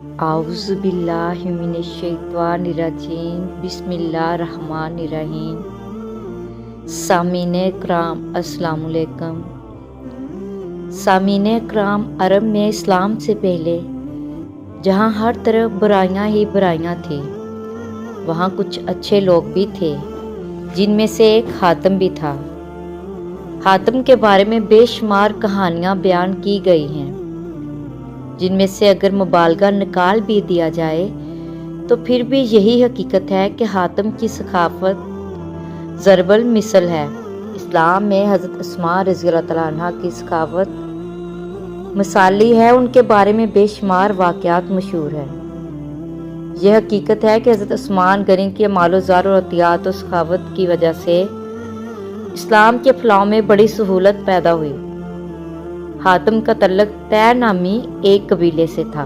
اعوذ باللہ من الشیطان الرجیم بسم اللہ الرحمن الرحیم۔ سامعین کرام السلام علیکم۔ سامعین کرام، عرب میں اسلام سے پہلے جہاں ہر طرف برائیاں ہی برائیاں تھیں، وہاں کچھ اچھے لوگ بھی تھے، جن میں سے ایک حاتم بھی تھا۔ حاتم کے بارے میں بے شمار کہانیاں بیان کی گئی ہیں، جن میں سے اگر مبالغہ نکال بھی دیا جائے تو پھر بھی یہی حقیقت ہے کہ حاتم کی ثقافت ضرب المثل ہے۔ اسلام میں حضرت اسماء رضی اللہ تعالیٰ عنہ کی ثقافت مثالی ہے، ان کے بارے میں بے شمار واقعات مشہور ہیں۔ یہ حقیقت ہے کہ حضرت عثمان غنی کی مال و زر اور عطیات و سخاوت کی وجہ سے اسلام کے پھیلاؤ میں بڑی سہولت پیدا ہوئی۔ حاتم کا تعلق طے نامی ایک قبیلے سے تھا،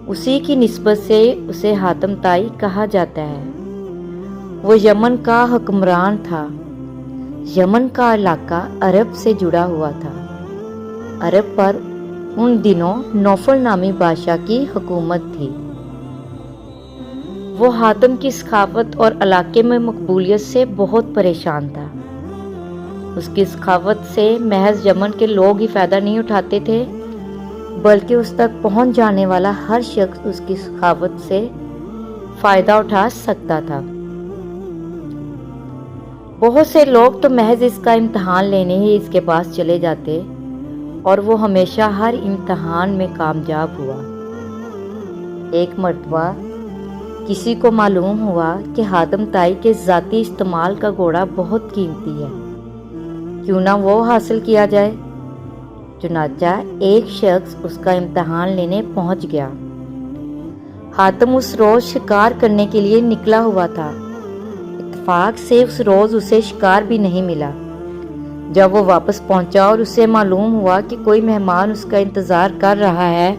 اسی کی نسبت سے اسے حاتم طائی کہا جاتا ہے۔ وہ یمن کا حکمران تھا۔ یمن کا علاقہ عرب سے جڑا ہوا تھا۔ عرب پر ان دنوں نوفل نامی بادشاہ کی حکومت تھی۔ وہ حاتم کی ثقافت اور علاقے میں مقبولیت سے بہت پریشان تھا۔ اس کی ثقافت سے محض یمن کے لوگ ہی فائدہ نہیں اٹھاتے تھے، بلکہ اس تک پہنچ جانے والا ہر شخص اس کی ثقافت سے فائدہ اٹھا سکتا تھا۔ بہت سے لوگ تو محض اس کا امتحان لینے ہی اس کے پاس چلے جاتے، اور وہ ہمیشہ ہر امتحان میں کامیاب ہوا۔ ایک مرتبہ کسی کو معلوم ہوا کہ حاتم طائی کے ذاتی استعمال کا گھوڑا بہت قیمتی ہے، کیوں نہ وہ حاصل کیا جائے۔ چنانچہ ایک شخص اس کا امتحان لینے پہنچ گیا۔ حاتم اس روز شکار کرنے کے لیے نکلا ہوا تھا۔ اتفاق سے اس روز اسے شکار بھی نہیں ملا۔ جب وہ واپس پہنچا اور اسے معلوم ہوا کہ کوئی مہمان اس کا انتظار کر رہا ہے،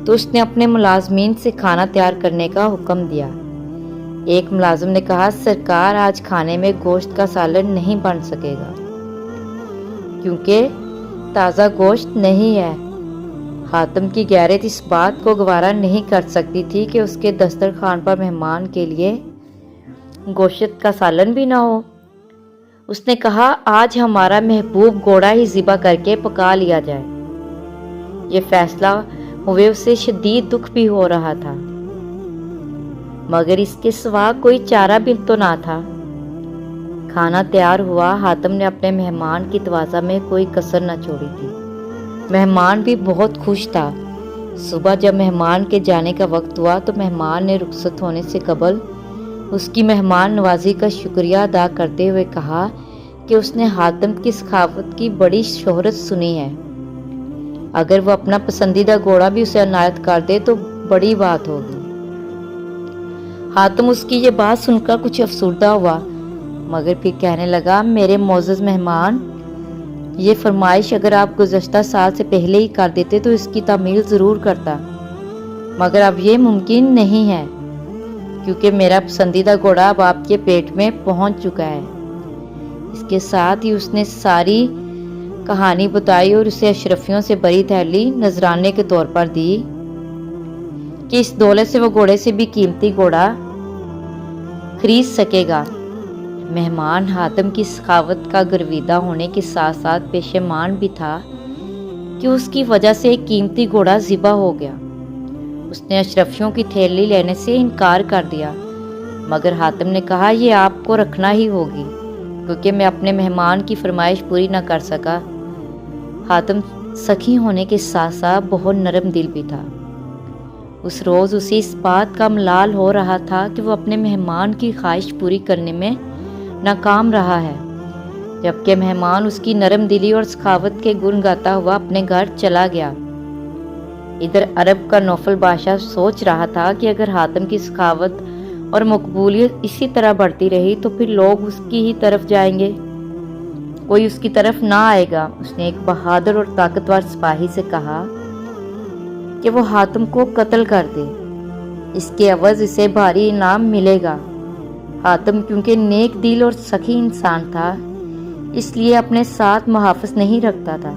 تو اس نے اپنے ملازمین سے کھانا تیار کرنے کا حکم دیا۔ ایک ملازم نے کہا، سرکار آج کھانے میں گوشت کا سالن نہیں بن سکے گا، کیونکہ تازہ گوشت نہیں ہے۔ حاتم کی غیرت اس بات کو گوارا نہیں کر سکتی تھی کہ اس کے دسترخوان پر مہمان کے لیے گوشت کا سالن بھی نہ ہو۔ اس نے کہا، آج ہمارا محبوب گھوڑا ہی ذبح کر کے پکا لیا جائے۔ یہ فیصلہ ہوئے اسے شدید دکھ بھی ہو رہا تھا، مگر اس کے سوا کوئی چارہ بھی تو نہ تھا۔ کھانا تیار ہوا۔ حاتم نے اپنے مہمان کی تواضع میں کوئی کسر نہ چھوڑی تھی۔ مہمان بھی بہت خوش تھا۔ صبح جب مہمان کے جانے کا وقت ہوا تو مہمان نے رخصت ہونے سے قبل اس کی مہمان نوازی کا شکریہ ادا کرتے ہوئے کہا کہ اس نے حاتم کی ثقافت کی بڑی شہرت سنی ہے، اگر وہ اپنا پسندیدہ گھوڑا بھی اسے عنایت کر دے تو بڑی بات ہوگی۔ حاتم اس کی یہ بات سن کر کچھ افسردہ ہوا، مگر پھر کہنے لگا، میرے معزز مہمان، یہ فرمائش اگر آپ گزشتہ سال سے پہلے ہی کر دیتے تو اس کی تعمیل ضرور کرتا، مگر اب یہ ممکن نہیں ہے، کیونکہ میرا پسندیدہ گھوڑا اب آپ کے پیٹ میں پہنچ چکا ہے۔ اس کے ساتھ ہی اس نے ساری کہانی بتائی اور اسے اشرفیوں سے بری تھیلی نذرانے کے طور پر دی کہ اس دولت سے وہ گھوڑے سے بھی قیمتی گھوڑا خرید سکے گا۔ مہمان حاتم کی سخاوت کا گرویدہ ہونے کے ساتھ ساتھ پشیمان بھی تھا کہ اس کی وجہ سے ایک قیمتی گھوڑا ذبح ہو گیا۔ اس نے اشرفیوں کی تھیلی لینے سے انکار کر دیا، مگر حاتم نے کہا، یہ آپ کو رکھنا ہی ہوگی، کیونکہ میں اپنے مہمان کی فرمائش پوری نہ کر سکا۔ حاتم سخی ہونے کے ساتھ ساتھ بہت نرم دل بھی تھا۔ اس روز اسے اس بات کا ملال ہو رہا تھا کہ وہ اپنے مہمان کی خواہش پوری کرنے میں ناکام رہا ہے، جبکہ مہمان اس کی نرم دلی اور سخاوت کے گن گاتا ہوا اپنے گھر چلا گیا۔ ادھر عرب کا نوفل بادشاہ سوچ رہا تھا کہ اگر حاتم کی سخاوت اور مقبولیت اسی طرح بڑھتی رہی تو پھر لوگ اس کی ہی طرف جائیں گے، کوئی اس کی طرف نہ آئے گا۔ اس نے ایک بہادر اور طاقتور سپاہی سے کہا کہ وہ حاتم کو قتل کر دے، اس کے عوض اسے بھاری انعام ملے گا۔ حاتم کیونکہ نیک دل اور سخی انسان تھا، اس لیے اپنے ساتھ محافظ نہیں رکھتا تھا۔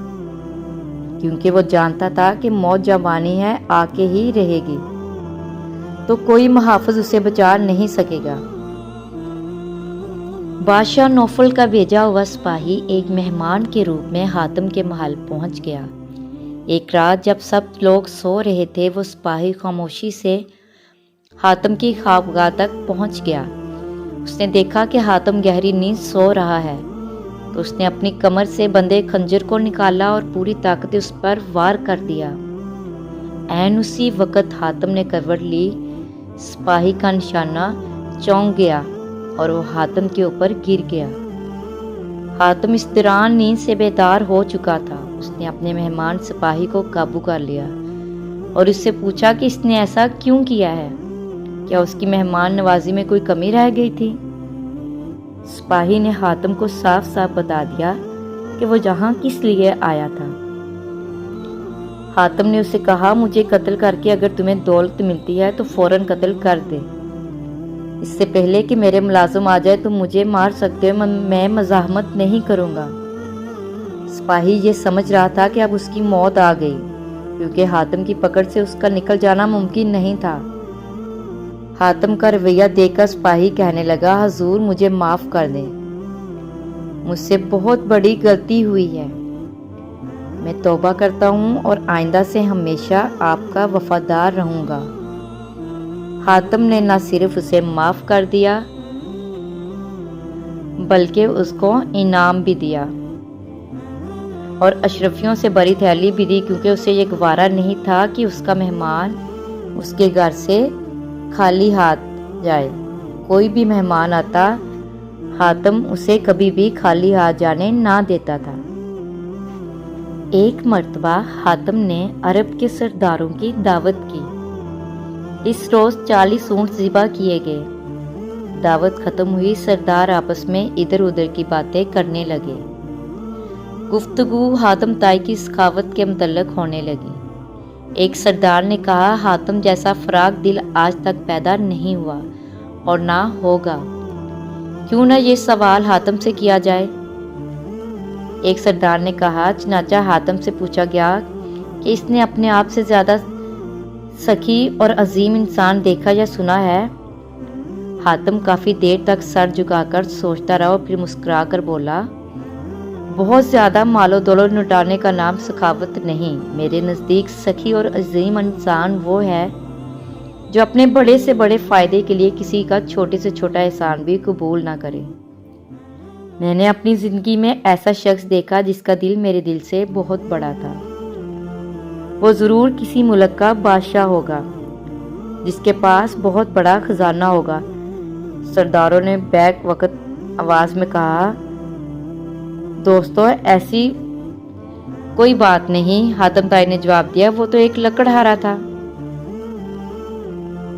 کیونکہ وہ جانتا تھا کہ موت جب آنی ہے آ کے ہی رہے گی، تو کوئی محافظ اسے بچا نہیں سکے گا۔ بادشاہ نوفل کا بھیجا ہوا سپاہی ایک مہمان کے روپ میں حاتم کے محل پہنچ گیا۔ ایک رات جب سب لوگ سو رہے تھے، وہ سپاہی خاموشی سے حاتم کی خوابگاہ تک پہنچ گیا۔ اس نے دیکھا کہ حاتم گہری نیند سو رہا ہے، تو اس نے اپنی کمر سے بندے خنجر کو نکالا اور پوری طاقت اس پر وار کر دیا۔ عین اسی وقت حاتم نے کروٹ لی، سپاہی کا نشانہ چونک گیا اور وہ حاتم کے اوپر گر گیا۔ حاتم اس دوران نیند سے بیدار ہو چکا تھا۔ اس نے اپنے مہمان سپاہی کو قابو کر لیا اور اس سے پوچھا کہ اس نے ایسا کیوں کیا ہے؟ کیا اس کی مہمان نوازی میں کوئی کمی رہ گئی تھی؟ سپاہی نے حاتم کو صاف صاف بتا دیا کہ وہ جہاں کس لیے آیا تھا۔ حاتم نے اسے کہا، مجھے قتل کر کے اگر تمہیں دولت ملتی ہے تو فوراً قتل کر دے۔ اس سے پہلے کہ میرے ملازم آ جائے تم مجھے مار سکتے ہو، میں مزاحمت نہیں کروں گا۔ سپاہی یہ سمجھ رہا تھا کہ اب اس کی موت آ گئی، کیونکہ حاتم کی پکڑ سے اس کا نکل جانا ممکن نہیں تھا۔ حاتم کا رویہ دیکھ کر سپاہی کہنے لگا، حضور مجھے معاف کر دیں، مجھ سے بہت بڑی غلطی ہوئی ہے، میں توبہ کرتا ہوں اور آئندہ سے ہمیشہ آپ کا وفادار رہوں گا۔ حاتم نے نہ صرف اسے معاف کر دیا بلکہ اس کو انعام بھی دیا اور اشرفیوں سے بڑی تھیلی بھی دی، کیونکہ اسے یہ گوارا نہیں تھا کہ اس کا مہمان اس کے گھر سے خالی ہاتھ جائے۔ کوئی بھی مہمان آتا حاتم اسے کبھی بھی خالی ہاتھ جانے نہ دیتا تھا۔ ایک مرتبہ حاتم نے عرب کے سرداروں کی دعوت کی۔ اس روز 40 اونٹ ذبح کیے گئے۔ دعوت ختم ہوئی، سردار آپس میں ادھر ادھر کی باتیں کرنے لگے۔ گفتگو حاتم طائی کی سخاوت کے متعلق ہونے لگی۔ ایک سردار نے کہا، حاتم جیسا فراق دل آج تک پیدا نہیں ہوا اور نہ ہوگا، کیوں نہ یہ سوال حاتم سے کیا جائے؟ ایک سردار نے کہا، چنانچہ حاتم سے پوچھا گیا کہ اس نے اپنے آپ سے زیادہ سخی اور عظیم انسان دیکھا یا سنا ہے؟ حاتم کافی دیر تک سر جھکا کر سوچتا رہا اور پھر مسکرا کر بولا، بہت زیادہ مال و دولت لٹانے کا نام سخاوت نہیں، میرے نزدیک سخی اور عظیم انسان وہ ہے جو اپنے بڑے سے بڑے فائدے کے لیے کسی کا چھوٹے سے چھوٹا احسان بھی قبول نہ کرے۔ میں نے اپنی زندگی میں ایسا شخص دیکھا جس کا دل میرے دل سے بہت بڑا تھا۔ وہ ضرور کسی ملک کا بادشاہ ہوگا جس کے پاس بہت بڑا خزانہ ہوگا۔ سرداروں نے بیک وقت آواز میں کہا، دوستو ایسی کوئی بات نہیں۔ حاتم طائی نے جواب دیا، وہ تو ایک لکڑہارا تھا۔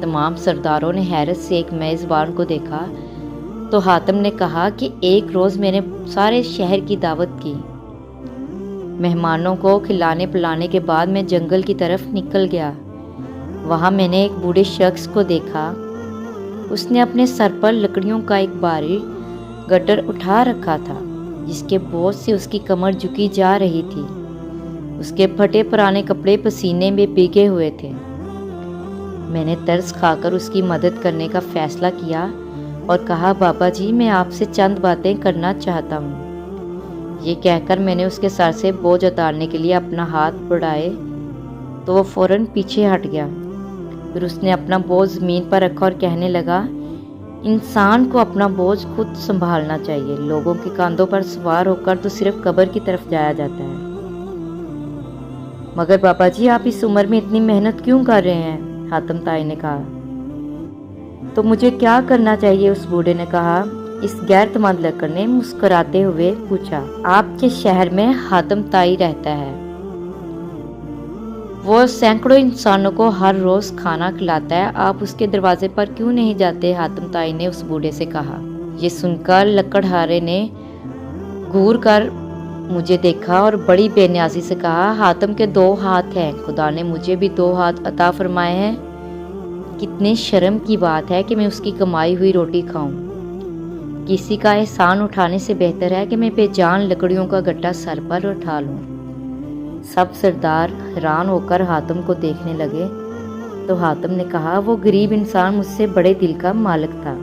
تمام سرداروں نے حیرت سے ایک میزبان کو دیکھا تو حاتم نے کہا کہ ایک روز میں نے سارے شہر کی دعوت کی، مہمانوں کو کھلانے پلانے کے بعد میں جنگل کی طرف نکل گیا۔ وہاں میں نے ایک بوڑھے شخص کو دیکھا، اس نے اپنے سر پر لکڑیوں کا ایک بھاری گٹر اٹھا رکھا تھا جس کے بوجھ سے اس کی کمر جھکی جا رہی تھی۔ اس کے پھٹے پرانے کپڑے پسینے میں بھیگے ہوئے تھے۔ میں نے ترس کھا کر اس کی مدد کرنے کا فیصلہ کیا اور کہا، بابا جی میں آپ سے چند باتیں کرنا چاہتا ہوں۔ یہ کہہ کر میں نے اس کے سر سے بوجھ اتارنے کے لیے اپنا ہاتھ بڑھائے تو وہ فوراً پیچھے ہٹ گیا۔ پھر اس نے اپنا بوجھ زمین پر رکھا اور کہنے لگا، انسان کو اپنا بوجھ خود سنبھالنا چاہیے، لوگوں کے کاندھوں پر سوار ہو کر تو صرف قبر کی طرف جایا جاتا ہے۔ مگر بابا جی آپ اس عمر میں اتنی محنت کیوں کر رہے ہیں؟ حاتم طائی نے کہا۔ تو مجھے کیا کرنا چاہیے؟ اس بوڑھے نے کہا۔ اس غیرت مند لکڑ نے مسکراتے ہوئے پوچھا، آپ کے شہر میں حاتم طائی رہتا ہے، وہ سینکڑوں انسانوں کو ہر روز کھانا کھلاتا ہے، آپ اس کے دروازے پر کیوں نہیں جاتے؟ حاتم طائی نے اس بوڑھے سے کہا۔ یہ سن کر لکڑہارے نے گور کر مجھے دیکھا اور بڑی بے نیازی سے کہا، حاتم کے 2 ہاتھ ہیں، خدا نے مجھے بھی 2 ہاتھ عطا فرمائے ہیں، کتنے شرم کی بات ہے کہ میں اس کی کمائی ہوئی روٹی کھاؤں۔ کسی کا احسان اٹھانے سے بہتر ہے کہ میں بے جان لکڑیوں کا گٹا سر پر اٹھا لوں۔ سب سردار حیران ہو کر حاتم کو دیکھنے لگے تو حاتم نے کہا وہ غریب انسان مجھ سے بڑے دل کا مالک تھا۔